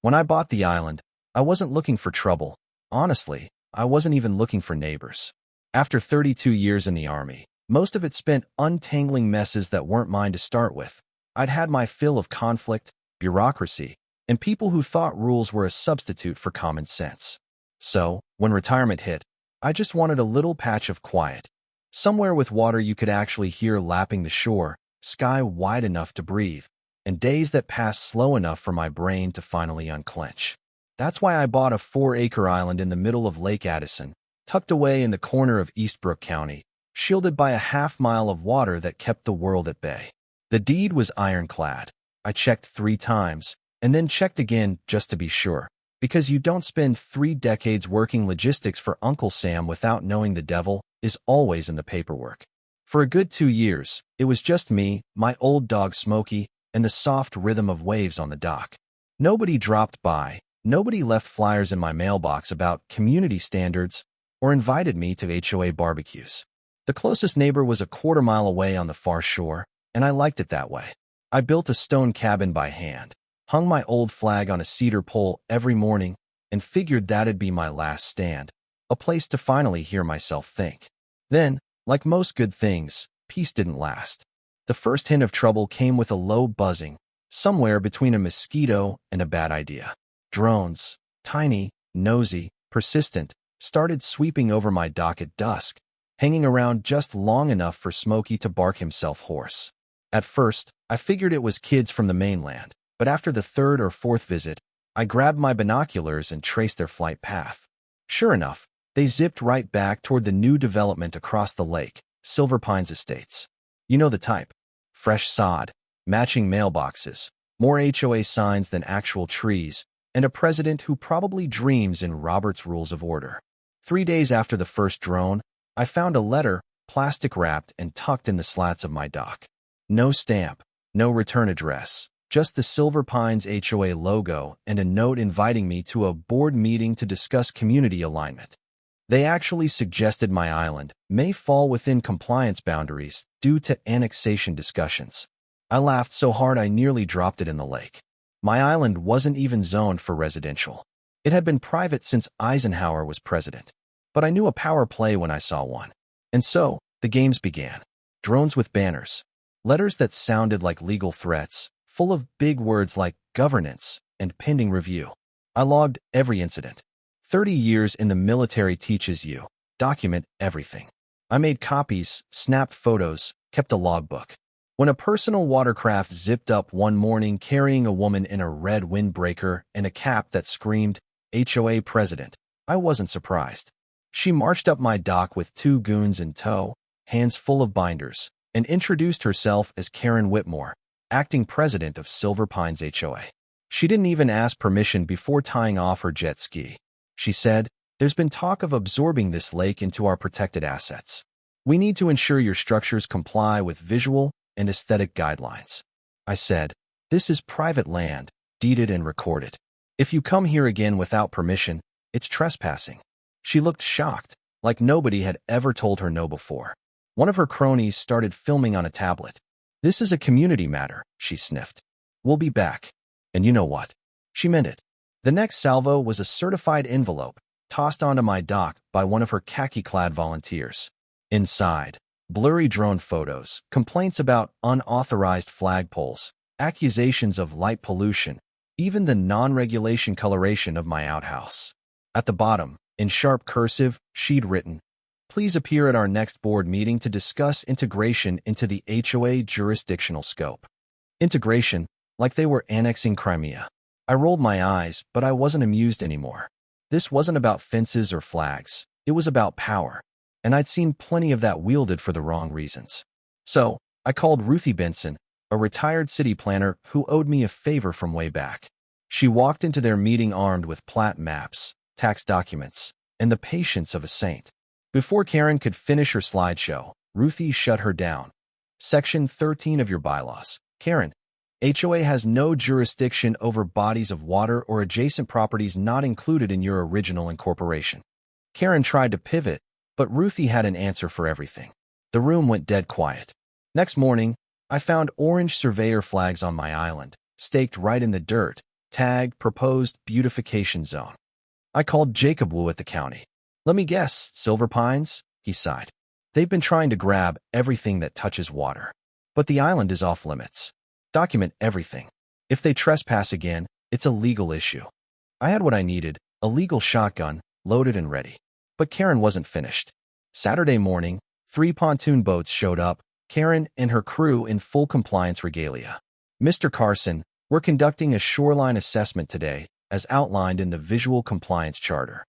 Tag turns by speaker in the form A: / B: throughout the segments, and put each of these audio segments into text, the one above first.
A: When I bought the island, I wasn't looking for trouble. Honestly, I wasn't even looking for neighbors. After 32 years in the army, most of it spent untangling messes that weren't mine to start with. I'd had my fill of conflict, bureaucracy, and people who thought rules were a substitute for common sense. So, when retirement hit, I just wanted a little patch of quiet. Somewhere with water you could actually hear lapping the shore, sky wide enough to breathe, and days that passed slow enough for my brain to finally unclench. That's why I bought a 4-acre island in the middle of Lake Addison, tucked away in the corner of Eastbrook County, shielded by a half-mile of water that kept the world at bay. The deed was ironclad. I checked 3 times, and then checked again just to be sure, because you don't spend 3 decades working logistics for Uncle Sam without knowing the devil is always in the paperwork. For a good 2 years, it was just me, my old dog Smokey, and the soft rhythm of waves on the dock. Nobody dropped by, nobody left flyers in my mailbox about community standards or invited me to HOA barbecues. The closest neighbor was a quarter-mile away on the far shore, and I liked it that way. I built a stone cabin by hand, hung my old flag on a cedar pole every morning, and figured that'd be my last stand, a place to finally hear myself think. Then, like most good things, peace didn't last. The first hint of trouble came with a low buzzing, somewhere between a mosquito and a bad idea. Drones, tiny, nosy, persistent, started sweeping over my dock at dusk, hanging around just long enough for Smokey to bark himself hoarse. At first, I figured it was kids from the mainland, but after the 3rd or 4th visit, I grabbed my binoculars and traced their flight path. Sure enough, they zipped right back toward the new development across the lake, Silver Pines Estates. You know the type. Fresh sod, matching mailboxes, more HOA signs than actual trees, and a president who probably dreams in Robert's Rules of Order. 3 days after the first drone, I found a letter, plastic-wrapped and tucked in the slats of my dock. No stamp, no return address, just the Silver Pines HOA logo and a note inviting me to a board meeting to discuss community alignment. They actually suggested my island may fall within compliance boundaries due to annexation discussions. I laughed so hard I nearly dropped it in the lake. My island wasn't even zoned for residential. It had been private since Eisenhower was president. But I knew a power play when I saw one. And so, the games began. Drones with banners. Letters that sounded like legal threats, full of big words like governance and pending review. I logged every incident. 30 years in the military teaches you, document everything. I made copies, snapped photos, kept a logbook. When a personal watercraft zipped up one morning carrying a woman in a red windbreaker and a cap that screamed, HOA President, I wasn't surprised. She marched up my dock with 2 goons in tow, hands full of binders, and introduced herself as Karen Whitmore, acting president of Silver Pines HOA. She didn't even ask permission before tying off her jet ski. She said, "There's been talk of absorbing this lake into our protected assets. We need to ensure your structures comply with visual and aesthetic guidelines." I said, "This is private land, deeded and recorded. If you come here again without permission, it's trespassing." She looked shocked, like nobody had ever told her no before. One of her cronies started filming on a tablet. "This is a community matter," she sniffed. "We'll be back." And you know what? She meant it. The next salvo was a certified envelope, tossed onto my dock by one of her khaki-clad volunteers. Inside, blurry drone photos, complaints about unauthorized flagpoles, accusations of light pollution, even the non-regulation coloration of my outhouse. At the bottom, in sharp cursive, she'd written, "Please appear at our next board meeting to discuss integration into the HOA jurisdictional scope." Integration, like they were annexing Crimea. I rolled my eyes, but I wasn't amused anymore. This wasn't about fences or flags. It was about power. And I'd seen plenty of that wielded for the wrong reasons. So, I called Ruthie Benson, a retired city planner who owed me a favor from way back. She walked into their meeting armed with plat maps, tax documents, and the patience of a saint. Before Karen could finish her slideshow, Ruthie shut her down. Section 13 of your bylaws. Karen, HOA has no jurisdiction over bodies of water or adjacent properties not included in your original incorporation. Karen tried to pivot, but Ruthie had an answer for everything. The room went dead quiet. Next morning, I found orange surveyor flags on my island, staked right in the dirt, Tag, proposed beautification zone. I called Jacob Wu at the county. Let me guess, Silver Pines? He sighed. They've been trying to grab everything that touches water. But the island is off limits. Document everything. If they trespass again, it's a legal issue. I had what I needed, a legal shotgun, loaded and ready. But Karen wasn't finished. Saturday morning, 3 pontoon boats showed up, Karen and her crew in full compliance regalia. Mr. Carson, we're conducting a shoreline assessment today, as outlined in the Visual Compliance Charter.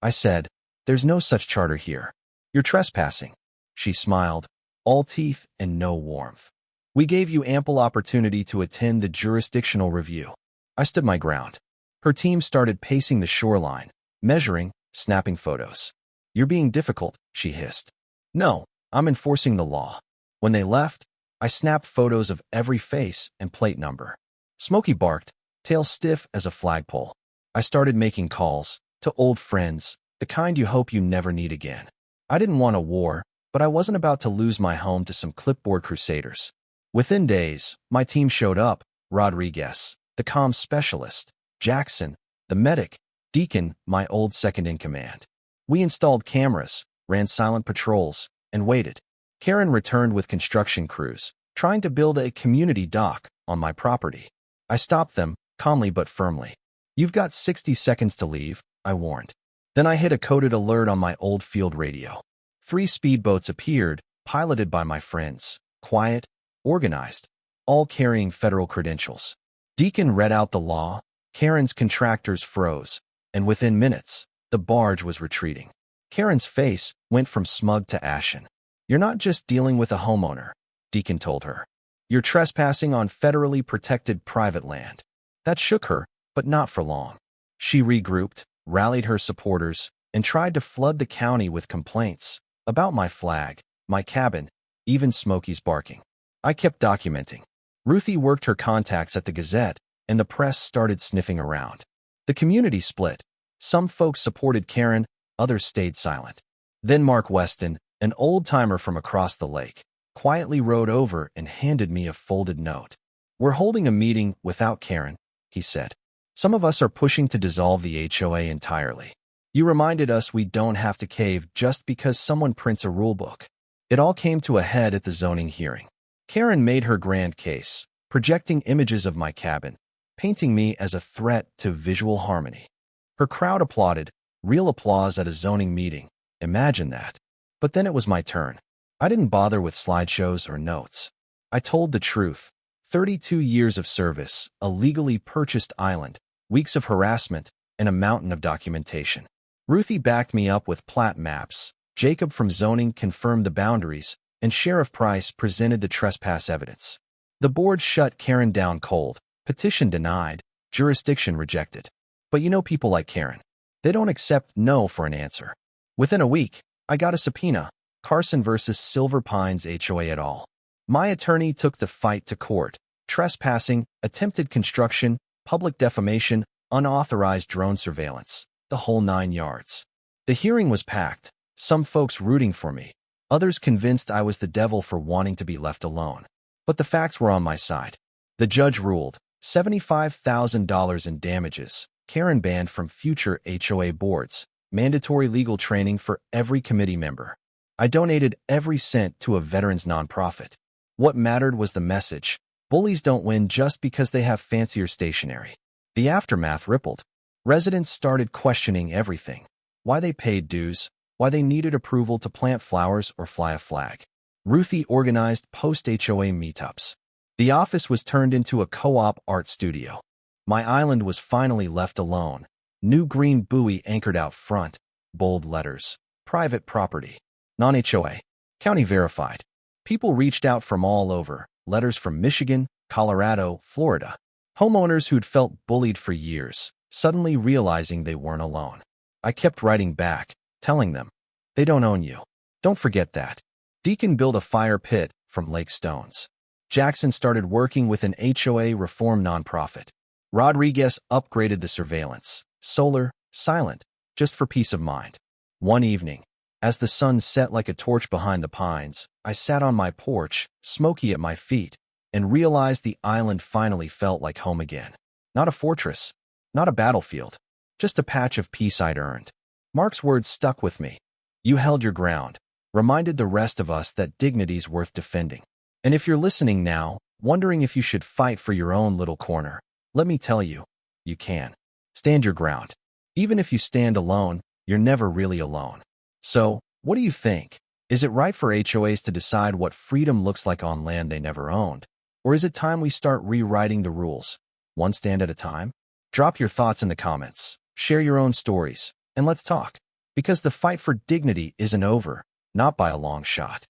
A: I said, there's no such charter here. You're trespassing. She smiled, all teeth and no warmth. We gave you ample opportunity to attend the jurisdictional review. I stood my ground. Her team started pacing the shoreline, measuring, snapping photos. You're being difficult, she hissed. No, I'm enforcing the law. When they left, I snapped photos of every face and plate number. Smokey barked, tail stiff as a flagpole. I started making calls to old friends, the kind you hope you never need again. I didn't want a war, but I wasn't about to lose my home to some clipboard crusaders. Within days, my team showed up, Rodriguez, the comms specialist, Jackson, the medic, Deacon, my old second-in-command. We installed cameras, ran silent patrols, and waited. Karen returned with construction crews, trying to build a community dock on my property. I stopped them, calmly but firmly. You've got 60 seconds to leave, I warned. Then I hit a coded alert on my old field radio. 3 speedboats appeared, piloted by my friends, quiet, organized, all carrying federal credentials. Deacon read out the law, Karen's contractors froze, and within minutes, the barge was retreating. Karen's face went from smug to ashen. You're not just dealing with a homeowner, Deacon told her. You're trespassing on federally protected private land. That shook her, but not for long. She regrouped, rallied her supporters, and tried to flood the county with complaints about my flag, my cabin, even Smokey's barking. I kept documenting. Ruthie worked her contacts at the Gazette, and the press started sniffing around. The community split. Some folks supported Karen, others stayed silent. Then Mark Weston, an old-timer from across the lake, quietly rode over and handed me a folded note. We're holding a meeting without Karen, he said. Some of us are pushing to dissolve the HOA entirely. You reminded us we don't have to cave just because someone prints a rulebook. It all came to a head at the zoning hearing. Karen made her grand case, projecting images of my cabin, painting me as a threat to visual harmony. Her crowd applauded, real applause at a zoning meeting. Imagine that. But then it was my turn. I didn't bother with slideshows or notes. I told the truth. 32 years of service, a legally purchased island, weeks of harassment, and a mountain of documentation. Ruthie backed me up with plat maps. Jacob from zoning confirmed the boundaries, and Sheriff Price presented the trespass evidence. The board shut Karen down cold. Petition denied. Jurisdiction rejected. But you know people like Karen. They don't accept no for an answer. Within a week, I got a subpoena. Carson versus Silver Pines HOA et al. My attorney took the fight to court. Trespassing, attempted construction, public defamation, unauthorized drone surveillance. The whole 9 yards. The hearing was packed. Some folks rooting for me. Others convinced I was the devil for wanting to be left alone. But the facts were on my side. The judge ruled $75,000 in damages, Karen banned from future HOA boards, mandatory legal training for every committee member. I donated every cent to a veterans nonprofit. What mattered was the message. Bullies don't win just because they have fancier stationery. The aftermath rippled. Residents started questioning everything. Why they paid dues, why they needed approval to plant flowers or fly a flag. Ruthie organized post-HOA meetups. The office was turned into a co-op art studio. My island was finally left alone. New green buoy anchored out front. Bold letters. Private property. Non-HOA. County verified. People reached out from all over. Letters from Michigan, Colorado, Florida. Homeowners who'd felt bullied for years, suddenly realizing they weren't alone. I kept writing back, telling them, they don't own you. Don't forget that. Deacon built a fire pit from lake stones. Jackson started working with an HOA reform nonprofit. Rodriguez upgraded the surveillance. Solar, silent, just for peace of mind. One evening, as the sun set like a torch behind the pines, I sat on my porch, Smokey at my feet, and realized the island finally felt like home again. Not a fortress, not a battlefield, just a patch of peace I'd earned. Mark's words stuck with me. You held your ground, reminded the rest of us that dignity's worth defending. And if you're listening now, wondering if you should fight for your own little corner, let me tell you, you can. Stand your ground. Even if you stand alone, you're never really alone. So, what do you think? Is it right for HOAs to decide what freedom looks like on land they never owned? Or is it time we start rewriting the rules, one stand at a time? Drop your thoughts in the comments, share your own stories, and let's talk. Because the fight for dignity isn't over, not by a long shot.